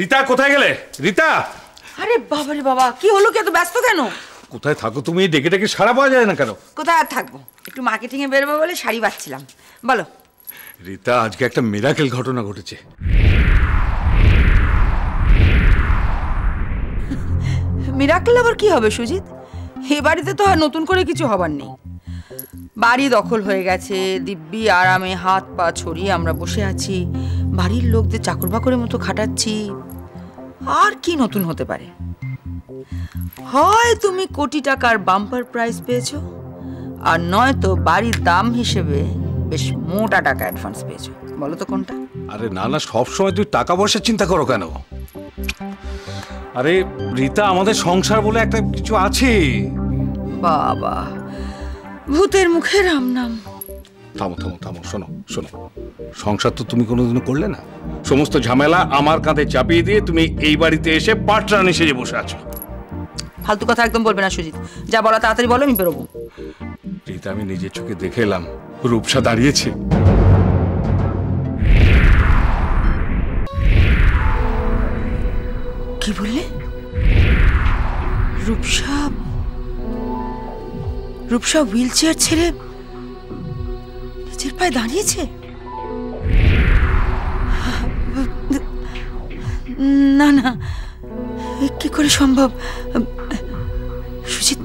রিতা কোথায় গেলে? রিতা! আরে বাবা রে বাবা, কি হলো? কি এত ব্যস্ত কেন? কোথায় থাকো তুমি? ডেকে ডেকে সাড়া পাওয়া যায় না কেন? কোথায় আর থাকবো, একটু মার্কেটিং এ বেরোবো বলে শাড়ি বাঁচছিলাম। বলো। রিতা, আজকে একটা মিরাকেল ঘটনা ঘটেছে। মিরাকেল আবার কি হবে সুজিত? এ বাড়িতে তো আর নতুন করে কিছু হবার নেই। বাড়ি দখল হয়ে গেছে, দিব্যি আরামে হাত পা ছড়িয়ে আমরা বসে আছি, বাড়ির লোকদের চাকর বাকরের মতো খাটাচ্ছি। আর কি নতুন হতে পারে? হয় তুমি কোটি টাকার বাম্পার প্রাইজ পেয়েছো, আর নয়তো বাড়ির দাম হিসেবে বেশ মোটা টাকা অ্যাডভান্স পেয়েছো। বলো তো কোনটা? আরে না না, সবসময় তুই টাকা পয়সা চিন্তা করো কেন? আরে রিতা, আমাদের সংসার বলে একটা কিছু আছে। বাবা, ভূতের মুখে রাম নাম। থামো থামো থামো, শোনো শোনো, সংসার তো তুমি কোনোদিনও করলে না। সমস্ত ঝামেলা আমার কাঁধে চাপিয়ে দিয়ে তুমি এই বাড়িতে এসে পাটরানি সেজে বসে আছো। ফালতু কথা একদম বলবে না সুজিত, যা বলা তাড়াতাড়ি বলো, আমি বেরোবো। রিতা, আমি নিজের চোখে দেখে এলাম, রূপসা দাঁড়িয়েছে। কি বললে? রূপসা? রূপসা হুইল চেয়ার ছেড়ে নিজের পায়ে দাঁড়িয়েছে? না না, কি করে সম্ভব? সুজিত,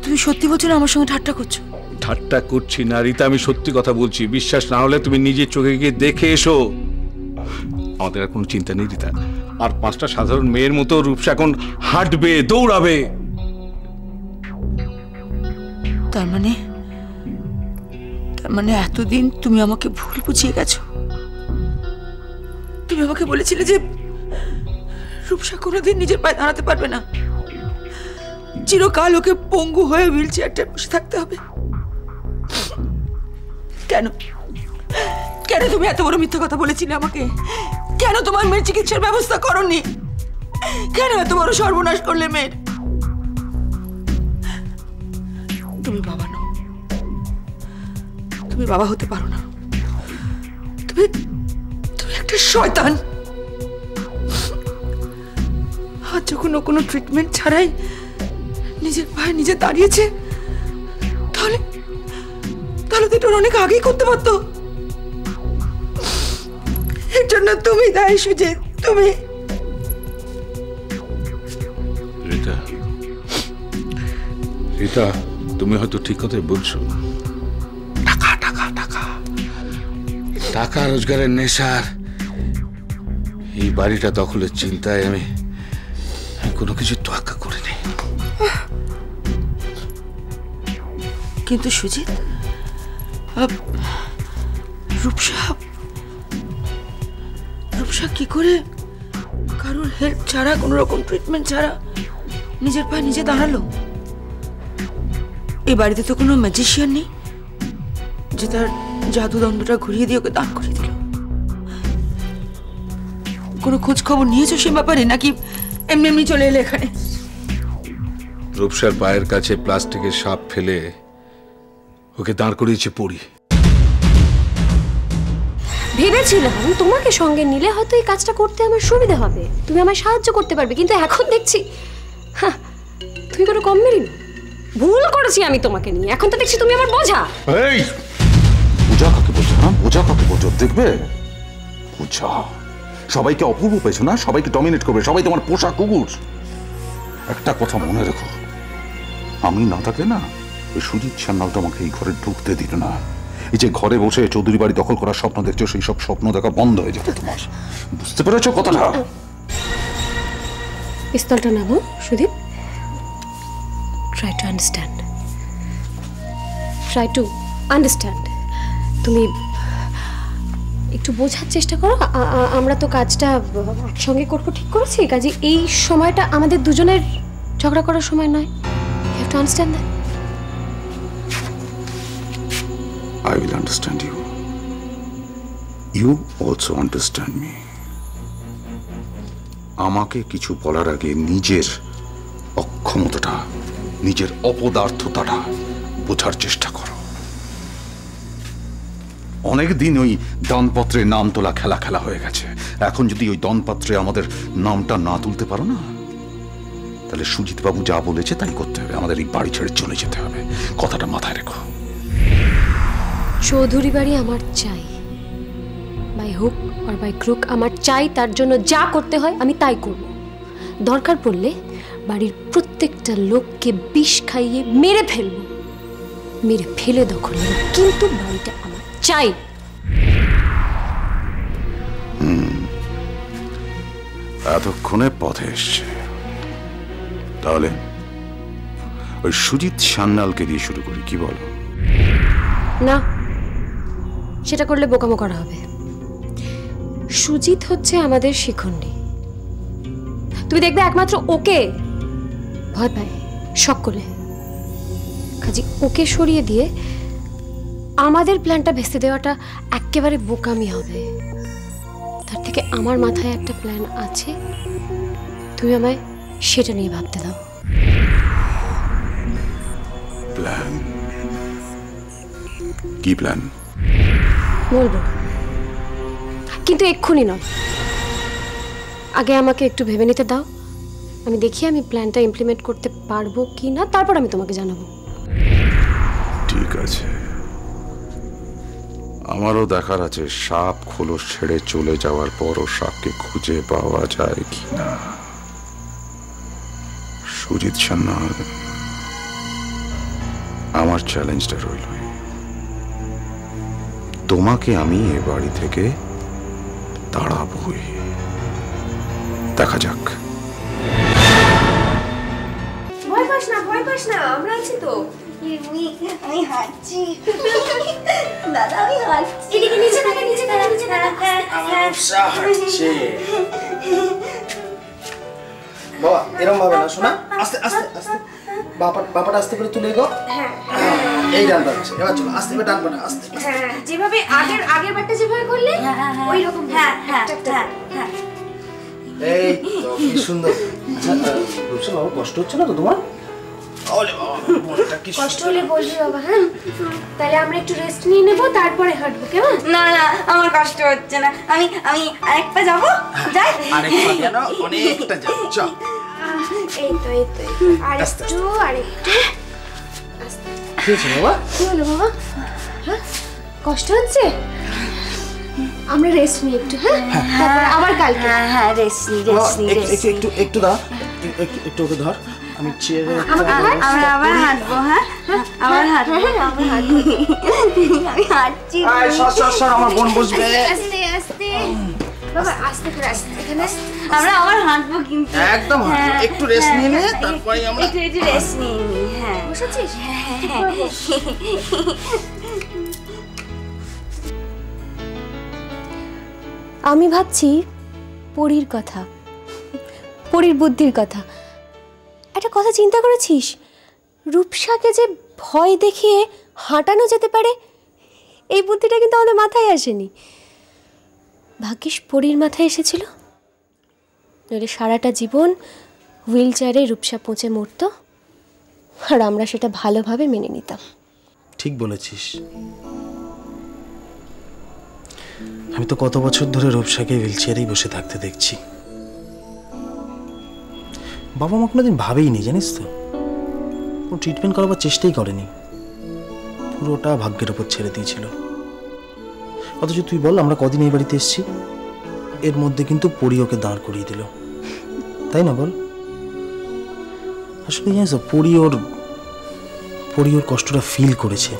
তুমি সত্যি বলছো না আমার সঙ্গে ঠাট্টা করছো? ঠাট্টা করছি না রিতা, আমি সত্যি কথা বলছি। বিশ্বাস না হলে তুমি নিজের চোখে গিয়ে দেখে এসো। আমাদের আর কোনো চিন্তা নেই রিতা। আর 5টা সাধারণ মেয়ের মতো রূপসা এখন হাঁটবে, দৌড়াবে। তার মানে এতদিন তুমি আমাকে ভুল বুঝিয়ে গেছো। তুমি আমাকে বলেছিলে যে রূপসা কোনোদিন নিজের পায়ে দাঁড়াতে পারবে না, চিরকাল ওকে পঙ্গু হয়ে হুইল চেয়ারটা বসে থাকতে হবে। কেন কেন তুমি এত বড় মিথ্যা কথা বলেছিলে আমাকে? কেন তোমার মেয়ের চিকিৎসার ব্যবস্থা করোনি? কেন এত বড় সর্বনাশ করলে মেয়ের? তুমি বাবা নও, তুমি বাবা হতে পারো না। তুমি একটা শয়তান। আর যখন ও কোনো ট্রিটমেন্ট ছাড়াই নিজের পায়ে নিজে দাঁড়িয়েছে, তাহলে তো এটা অনেক আগেই করতে পারতো। এর জন্য তুমি দায়ী সুজিত, তুমি। রিতা, রিতা, তুমি হয়তো ঠিক কথাই বলছো। টাকা টাকা টাকা টাকা রোজগারের নেশার এই বাড়িটা দখলের চিন্তায় আমি কোনো কিছু তোয়াক্কা করিনি। কিন্তু সুজিত, রূপসা কি করে কারোর হেল্প ছাড়া, কোনো রকম ট্রিটমেন্ট ছাড়া নিজের পায়ে নিজে দাঁড়ালো? এই বাড়িতে তো কোনো ম্যাজিশিয়ান নেই যে তার জাদুদণ্ডটা ঘুরিয়ে দিয়ে ওকে দান করিয়ে দিল। কোনো খোঁজ খবর নিয়েছো সে ব্যাপারে, নাকি এমনি এমনি চলে এলে এখানে? রূপসার পায়ের কাছে প্লাস্টিকের সাপ ফেলে ওকে দাঁড় করিয়েছে পড়ি। ভেবেছিলাম তোমাকে সঙ্গে নিলে হয়তো এই কাজটা করতে আমার সুবিধা হবে, তুমি আমায় সাহায্য করতে পারবে, কিন্তু এখন দেখছি তুমি কোনো কম মেরি না। ভুল করেছি আমি তোমাকে নিয়ে, এখন তো দেখছি তুমি আমার বোঝা। এই বোঝা কাকে বলছো? না বোঝা কাকে বলছো? দেখবে বোঝা সবাইকে অপূর্ব পেয়েছো না, সবাইকে ডমিনেট করবে, সবাই তোমার পোষা কুকুর। একটা কথা মনে রেখো, আমি না থাকলে না ওই সুজিত সান্যাল তোমাকে এই ঘরে ঢুকতে দিল না। এই যে ঘরে বসে চৌধুরী বাড়ি দখল করার স্বপ্ন দেখছো, সেই সব স্বপ্ন দেখা বন্ধ হয়ে যেত তোমার। বুঝতে পেরেছো কথাটা? পিস্তলটা নামো Sudip. Try to understand, try to understand. তুমি একটু বোঝার চেষ্টা করো। আমরা তো কাজটা একসঙ্গে করবো ঠিক করেছি, কাজে এই সময়টা আমাদের দুজনের ঝগড়া করার সময় নয়। You have to understand that. I will understand you. You also understand me. আমাকে কিছু বলার আগে নিজের অক্ষমতাটা, নিজের অপদার্থতাটা বোঝার চেষ্টা করো। অনেকদিন ওই দানপত্রে নাম তোলা খেলা খেলা হয়ে গেছে। এখন যদি ওই দানপত্রে আমাদের নামটা না তুলতে পারো না, তাহলে সুজিত বাবু যা বলেছে তাই করতে হবে, আমাদের এই বাড়ি ছেড়ে চলে যেতে হবে। কথাটা মাথায় রেখো। চৌধুরী বাড়ি আমার চাই, বাই হুক আর বাই ক্রুক আমার চাই। তার জন্য যা করতে হয় আমি তাই করব। দরকার পড়লে বাড়ির প্রত্যেকটা লোককে বিষ খাইয়ে মেরে ফেলবো, মেরে ফেলে দখল নেব, কিন্তু বাড়িটা আমার চাই। এতক্ষণে পথে এসছে, তাহলে ওই সুজিত সান্যালকে দিয়ে শুরু করি, কি বলো? না, সেটা করলে বোকামো করা হবে। সুজিত হচ্ছে আমাদের শিখণ্ডী। তুমি দেখবে একমাত্র ওকে ভয় পায় সকলে। কাজে ওকে সরিয়ে দিয়ে আমাদের প্ল্যানটা ভেস্তে দেওয়াটা একেবারে বোকামি হবে। তার থেকে আমার মাথায় একটা প্ল্যান আছে, তুমি আমায় সেটা নিয়ে ভাবতে দাও। প্ল্যান? কি প্ল্যান? বলবো, কিন্তু এক্ষুনি নয়। আগে আমাকে একটু ভেবে নিতে দাও, আমি দেখি আমি প্ল্যানটা ইমপ্লিমেন্ট করতে পারবো কি না, তারপর আমি তোমাকে জানাবো। ঠিক আছে, আমারও দেখার আছে সাপ খোলস ছেড়ে চলে যাওয়ার পরও সাপকে খুঁজে পাওয়া যায় কিনা। সুজিত সান্যাল, আমার চ্যালেঞ্জটা রইল, তোমাকে আমি এ বাড়ি থেকে তাড়াবই। দেখা যাক। ভয় পাস না, ভয় পাস না, আমরা আছি তো। আমি হাঁটছি দাদা, আমি হাঁটছি। এদিকে নিচে থাকা, নিচে থাকা, নিচে থাকা। আমার উৎসাহ হাঁটছে। বাবা এরকম ভাবে না, শোনা, আস্তে আস্তে আস্তে, বাপাটা আস্তে করে তুলে গো। এই ডান পাটা, এবার চলো আস্তে করে ডান পাটা আস্তে। যেভাবে আগের বারটা যেভাবে করলে ওই রকম। হ্যাঁ হ্যাঁ হ্যাঁ। এই তো কি সুন্দর। আচ্ছা রূপসা বাবা, কষ্ট হচ্ছে না তো তোমার? ওলে বাবা, মনটা কি কষ্ট হলে বলবি বাবা। হ্যাঁ, তাহলে আমরা একটু রেস্ট নিয়ে নেবো, তারপরে হাঁটবো, কেমন? না না, আমার কষ্ট হচ্ছে না, আমি আরেক পা যাবো। যাই, আরেক পা যেন অনেকটা যাও। চল, এই তো আরেকটু আরেকটু। কি হয়েছে বাবা? কি হলো বাবা? হ্যাঁ, কষ্ট হচ্ছে? আমরা রেস্ট নিই একটু। হ্যাঁ, তারপরে আবার কালকে। হ্যাঁ রেস্ট নি। একটু দাও, একটু ওকে ধর, আমি চেয়ারে আমরা আবার হাঁটবো। হ্যাঁ আবার হাঁটবো, আমি হাঁটছি। সর, আমার বোন বসবে। আস্তে আস্তে বাবা, আস্তে করে, আস্তে এখানে। আমরা আবার হাঁটবো কিন্তু একদম হাঁটবো, একটু রেস্ট নিয়ে নে, তারপরে আমরা একটু রেস্ট নিয়ে নি। হ্যাঁ বসেছিস? আমি ভাবছি পরীর কথা, পরীর বুদ্ধির কথা। একটা কথা চিন্তা করেছিস, রূপসাকে যে ভয় দেখিয়ে হাঁটানো যেতে পারে, এই বুদ্ধিটা কিন্তু আমাদের মাথায় আসেনি। ভাগ্যিস পরীর মাথায় এসেছিল, নইলে সারাটা জীবন হুইল চেয়ারে রূপসা পৌঁছে মরতো, আর আমরা সেটা ভালোভাবে মেনে নিতাম। ঠিক বলেছিস। আমি তো কত বছর ধরে রূপসাকে হুইল চেয়ারেই বসে থাকতে দেখছি। বাবা মা কোনোদিন ভাবেইনি, জানিস তো, ও ট্রিটমেন্ট করাবার চেষ্টাই করেনি, পুরোটা ভাগ্যের উপর ছেড়ে দিয়েছিল। অথচ তুই বল, আমরা কদিন এই বাড়িতে এসেছি, এর মধ্যে কিন্তু পরি ওকে দাঁড় করিয়ে দিল, তাই না বল? আসলে জানিস তো, পরি ওর কষ্টটা ফিল করেছে,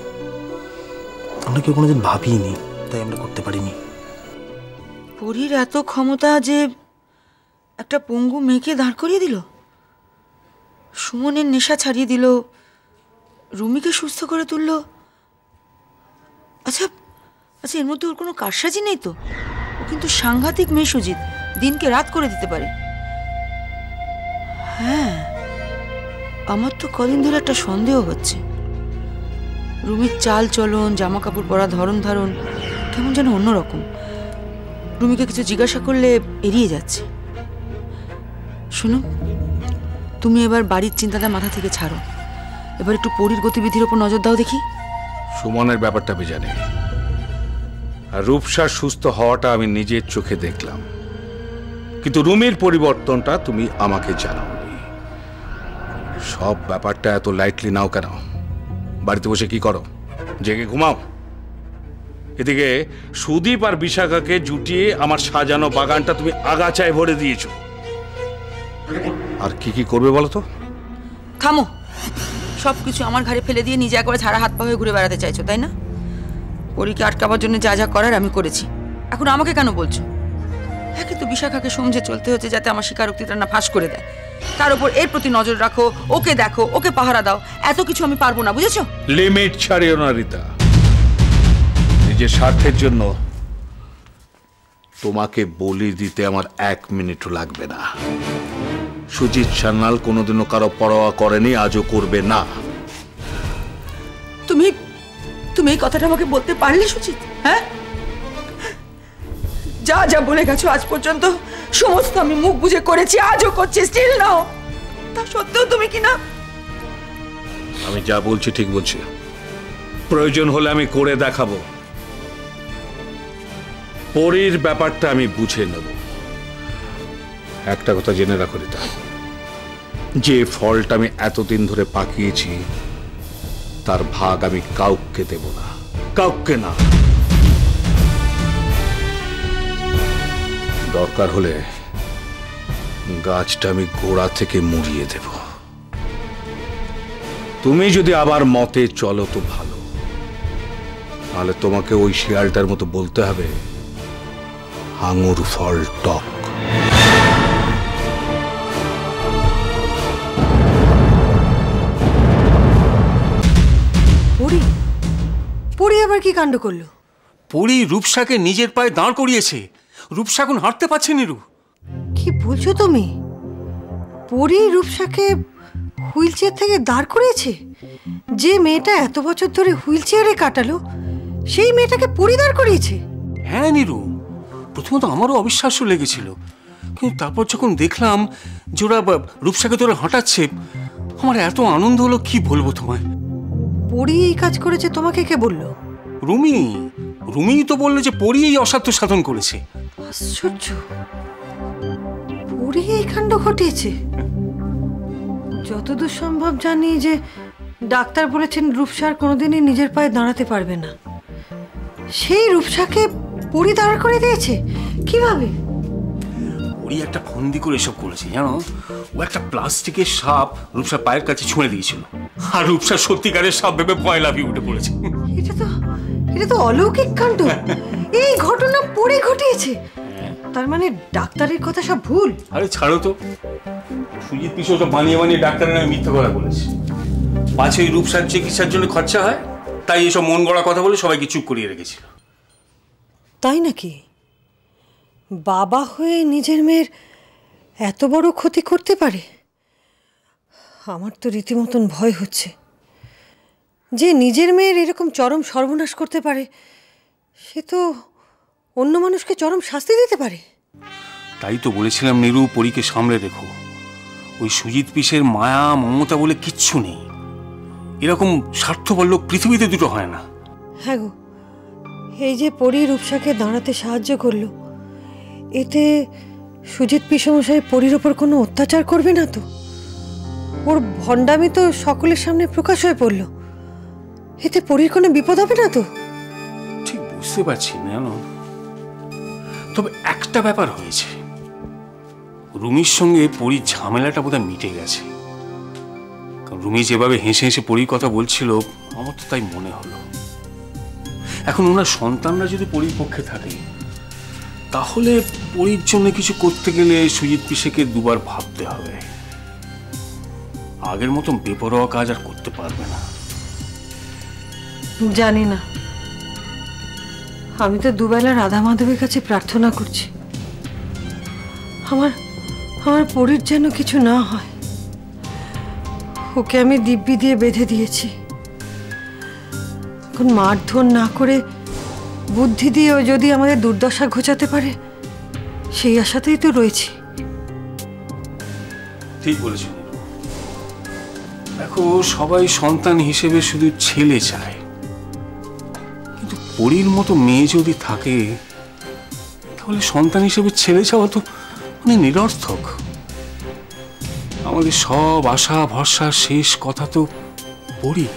আমরা কেউ কোনোদিন ভাবিনি, তাই আমরা করতে পারিনি। পরীর এত ক্ষমতা যে একটা পঙ্গু মেয়েকে দাঁড় করিয়ে দিল, সুমনের নেশা ছাড়িয়ে দিল, রুমিকে সুস্থ করে তুলল। আচ্ছা আচ্ছা, এর মধ্যে ওর কোনো কারসাজি নেই তো? ও কিন্তু সাংঘাতিক মেয়ে সুজিত, দিনকে রাত করে দিতে পারে। হ্যাঁ, আমার তো কদিন ধরে একটা সন্দেহ হচ্ছে, রুমির চাল চলন, জামা কাপড় পরা ধরন ধারণ কেমন যেন অন্যরকম। রুমিকে কিছু জিজ্ঞাসা করলে এড়িয়ে যাচ্ছে। শোনো, তুমি এবার বাড়ির চিন্তাটা মাথা থেকে ছাড়ো, এবার একটু পরীর গতিবিধির ওপর নজর দাও দেখি। সুমনের ব্যাপারটা আমি জানি, আর রূপসার সুস্থ হওয়াটা আমি নিজের চোখে দেখলাম, কিন্তু রুমির পরিবর্তনটা তুমি আমাকে জানাওনি। সব ব্যাপারটা এত লাইটলি নাও কেন? বাড়িতে বসে কি করো? জেগে ঘুমাও? এদিকে সুদীপ আর বিশাখাকে জুটিয়ে আমার সাজানো বাগানটা তুমি আগাছায় ভরে দিয়েছো। আর কি কি করবে বলো তো? থামো, সবকিছু আমার ঘাড়ে ফেলে দিয়ে নিজে একবারে ছাড়া হাত পা হয়ে ঘুরে বেড়াতে চাইছো, তাই না? পরীকে আটকাবার জন্য যা যা করার আমি করেছি, এখন আমাকে কেন বলছো? হ্যাঁ, কিন্তু বিশাখাকে সমঝে চলতে হচ্ছে যাতে আমার স্বীকারোক্তিটা না ফাঁস করে দেয়। তার উপর এর প্রতি নজর রাখো, ওকে দেখো, ওকে পাহারা দাও, এত কিছু আমি পারবো না, বুঝেছো? লিমিট ছাড়িও না রীতা। নিজের স্বার্থের জন্য তোমাকে বলি দিতে আমার 1 মিনিটও লাগবে না। সুজিত সান্যাল কোনোদিনও কারো পরোয়া করেনি, আজও করবে না। তুমি তুমি এই কথাটা আমাকে বলতে পারলে সুজিত? হ্যাঁ, যা যা বলে গেছো আজ পর্যন্ত সমস্ত আমি মুখ বুজে করেছি, আজও করছি, স্টিল নাও। তা সত্ত্বেও তুমি কি না? আমি যা বলছি ঠিক বলছি, প্রয়োজন হলে আমি করে দেখাবো। পরীর ব্যাপারটা আমি বুঝে নেব। একটা কথা জেনে রাখো রীতা, যে ফলটা আমি এতদিন ধরে পাকিয়েছি তার ভাগ আমি কাউকে দেব না, কাউকে না। দরকার হলে গাছটা আমি গোড়া থেকে মুড়িয়ে দেব। তুমি যদি আবার মতে চলো তো ভালো, তাহলে তোমাকে ওই শিয়ালটার মতো বলতে হবে আঙুর ফল টক। পরি পরি আবার কি কাণ্ড করলো? পরি রূপসাকে নিজের পায়ে দাঁড় করিয়েছে। রূপসা এখন হাঁটতে পারছে নিরু। কি বলছো তুমি? পরি রূপসাকে হুইল চেয়ার থেকে দাঁড় করিয়েছে? যে মেয়েটা এত বছর ধরে হুইল চেয়ারে কাটালো সেই মেয়েটাকে পরি দাঁড় করিয়েছে? হ্যাঁ নিরু, প্রথমত আমারও অবিশ্বাস্য লেগেছিল, কিন্তু তারপর যখন দেখলাম যে ওরা রূপসাকে ধরে হাঁটাচ্ছে, আমার এত আনন্দ হলো কি বলবো তোমায়। পরি এই কাজ করেছে তোমাকে কে বললো? রুমি রুমি তো বললো যে পরি এই অসাধ্য সাধন করেছে। আশ্চর্য, পরি এই কাণ্ড ঘটিয়েছে? যতদূর সম্ভব জানি যে ডাক্তার বলেছেন রূপসা আর কোনোদিনই নিজের পায়ে দাঁড়াতে পারবে না। সেই রূপসাকে পরি দাঁড় করে দিয়েছে কিভাবে? পরি একটা ফন্দি করে এসব করেছে জানো। ও একটা প্লাস্টিকের সাপ রূপসার পায়ের কাছে ছুঁড়ে দিয়েছিল, আর রূপসা সত্যিকারের সাপ ভেবে ভয় লাফিয়ে উঠে পড়েছে। এটা তো অলৌকিক কাণ্ড। এই ঘটনা পরি ঘটিয়েছে? তার মানে ডাক্তারের কথা সব ভুল? আরে ছাড়ো তো, সুজিত পিছু ওটা বানিয়ে বানিয়ে ডাক্তারের নামে মিথ্যে কথা বলেছে। পাছে ওই রূপসার চিকিৎসার জন্য খরচা হয়, তাই এসব মন গড়া কথা বলে সবাইকে চুপ করিয়ে রেখেছিল। তাই নাকি? বাবা হয়ে নিজের মেয়ের এত বড় ক্ষতি করতে পারে? আমার তো রীতিমতন ভয় হচ্ছে যে নিজের মেয়ের এরকম চরম সর্বনাশ করতে পারে সে তো অন্য মানুষকে চরম শাস্তি দিতে পারে। তাই তো বলেছিলাম নিরু, পরীকে সামলে রেখো। ওই সুজিত পিসের মায়া মমতা বলে কিচ্ছু নেই। এরকম স্বার্থপর লোক পৃথিবীতে দুটো হয় না। হ্যাঁ গো, এই যে পরি রূপসাকে দাঁড়াতে সাহায্য করলো, এতে সুজিত পিসমশাই পরির ওপর কোনো অত্যাচার করবে না তো? ওর ভণ্ডামি তো সকলের সামনে প্রকাশ হয়ে পড়লো, এতে পরির কোনো বিপদ হবে না তো? ঠিক বুঝতে পারছি না জানো, তবে একটা ব্যাপার হয়েছে, রুমির সঙ্গে পরির ঝামেলাটা বোধহয় মিটে গেছে। কারণ রুমি যেভাবে হেসে হেসে পরির কথা বলছিল, আমার তো তাই মনে হলো। এখন ওনার সন্তানরা যদি পরির পক্ষে থাকে, তাহলে পরির জন্য কিছু করতে গেলে সুজিত পিসেকে দুবার ভাবতে হবে। আগের মতন বেপরোয়া কাজ আর করতে পারবে না। জানি না, আমি তো দুবেলা রাধা মাধবের কাছে প্রার্থনা করছি আমার পরির যেন কিছু না হয়। ওকে আমি দিব্যি দিয়ে বেঁধে দিয়েছি, এখন মারধর না করে বুদ্ধি দিয়ে ও যদি আমাদের দুর্দশা ঘোচাতে পারে সেই আশাতেই তো রয়েছি। ঠিক বলেছেন। দেখো, সবাই সন্তান হিসেবে শুধু ছেলে চায়, কিন্তু পরীর মতো মেয়ে যদি থাকে তাহলে সন্তান হিসেবে ছেড়ে যাওয়া তো মানে নিরর্থক। আমাদের সব আশা ভরসা শেষ কথা তো পরী।